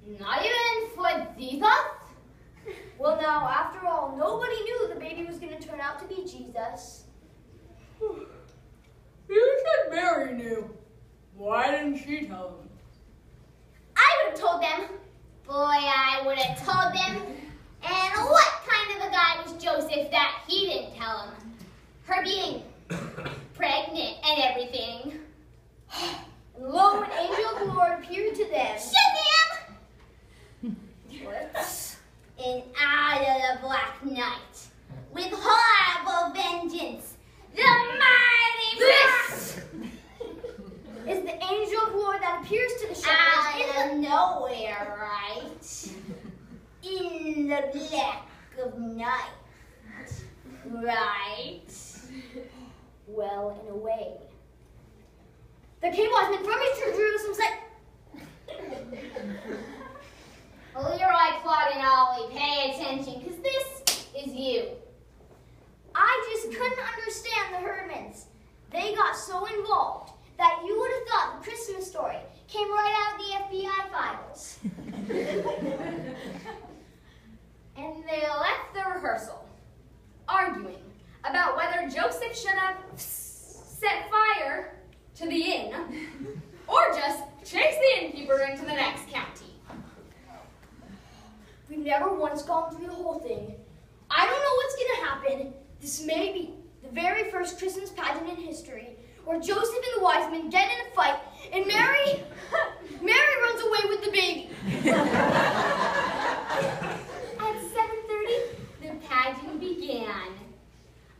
Not even for Jesus? Well, now, after all, nobody knew the baby was going to turn out to be Jesus. You said Mary knew. Why didn't she tell him? I would have told them. Boy, I would have told them. And what kind of a guy was Joseph that he didn't tell him? Her being pregnant and everything. And lo, an angel of the Lord appeared to them. Shazam! What? And out of the black night, with horrible vengeance, the mighty This is the angel of the Lord that appears to the shepherds out of nowhere, right? In the black of night, right? Well, in a way. There came wise men from Eastern Jerusalem saying, Leroy, Claude, and Ollie, pay attention, because this is you. I just couldn't understand the Herdmans. They got so involved that you would have thought the Christmas story came right out of the FBI files. And they left the rehearsal, arguing about whether Joseph should have set fire to the inn or just chase the innkeeper into the next county. We've never once gone through the whole thing. I don't know what's going to happen. This may be the very first Christmas pageant in history where Joseph and the wise men get in a fight and Mary runs away with the baby. At 7:30, the pageant began.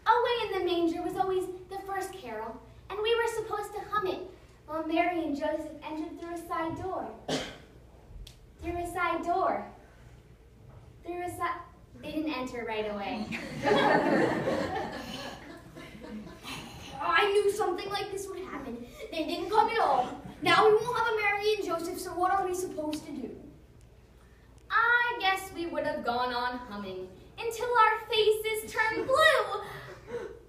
Away in the manger was always the first carol, and we were supposed to hum it while Mary and Joseph entered through a side door. Through a side door. Through a side... They didn't enter right away. I knew something like this would happen. They didn't come at all. Now we won't have a Mary and Joseph, so what are we supposed to do? I guess we would have gone on humming until our faces turned blue.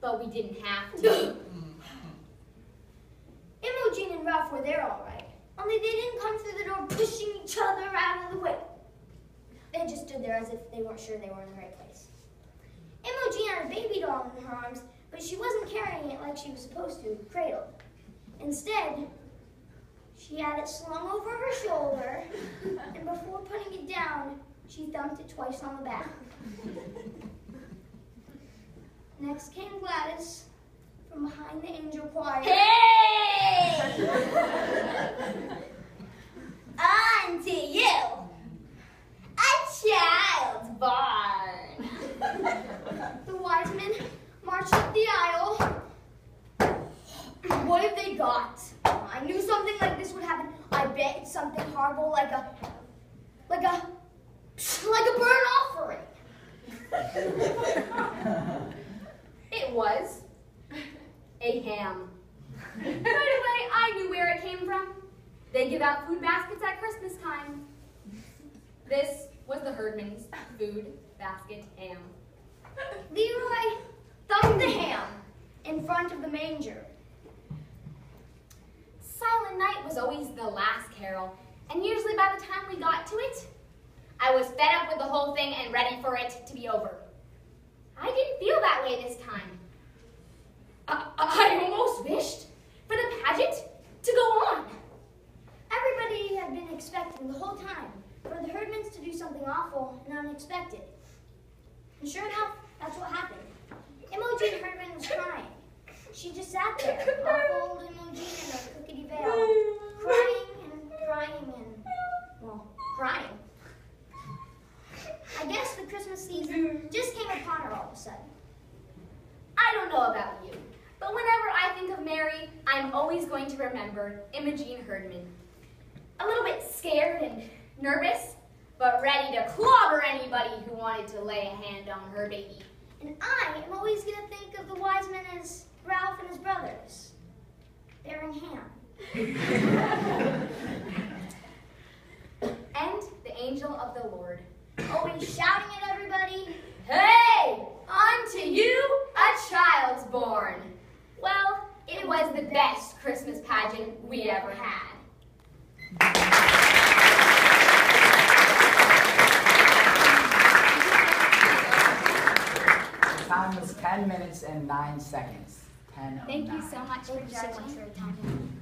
But we didn't have to. Imogen and Ralph were there all right, only they didn't come through the door pushing each other out of the way. They just stood there as if they weren't sure they were in the right place. Imogen had a baby doll in her arms, but she wasn't carrying it like she was supposed to, cradled. Instead, she had it slung over her shoulder, and before putting it down, she thumped it twice on the back. Next came Gladys from behind the angel choir. Hey! On to you! A child's barn! The wise men marched up the aisle. What have they got? I knew something like this would happen. I bet it's something horrible like a burnt offering. It was a ham. Right away, I knew where it came from. They give out food baskets at Christmas time. This was the Herdman's food basket ham. Leroy thumped the ham in front of the manger. Silent Night was always the last carol, and usually by the time we got to it, I was fed up with the whole thing and ready for it to be over. I didn't feel that way this time. I almost wished for the pageant to go on. Everybody had been expecting the whole time for the Herdmans to do something awful and unexpected. And sure enough, that's what happened. Imogen Herdman was crying. She just sat there, awful old Imogen in her crookedy veil, crying and crying and, well, crying. I guess the Christmas season just came upon her all of a sudden. I don't know about you, but whenever I think of Mary, I'm always going to remember Imogen Herdman. A little bit scared and nervous, but ready to clobber anybody who wanted to lay a hand on her baby. And I am always going to think of the wise men as Ralph and his brothers, bearing ham. And the angel of the Lord, always shouting at everybody, "Hey, unto you a child's born." Well, it was the best Christmas pageant we ever had. time was 10 minutes and 9 seconds. 10:09. Thank you so much for judging.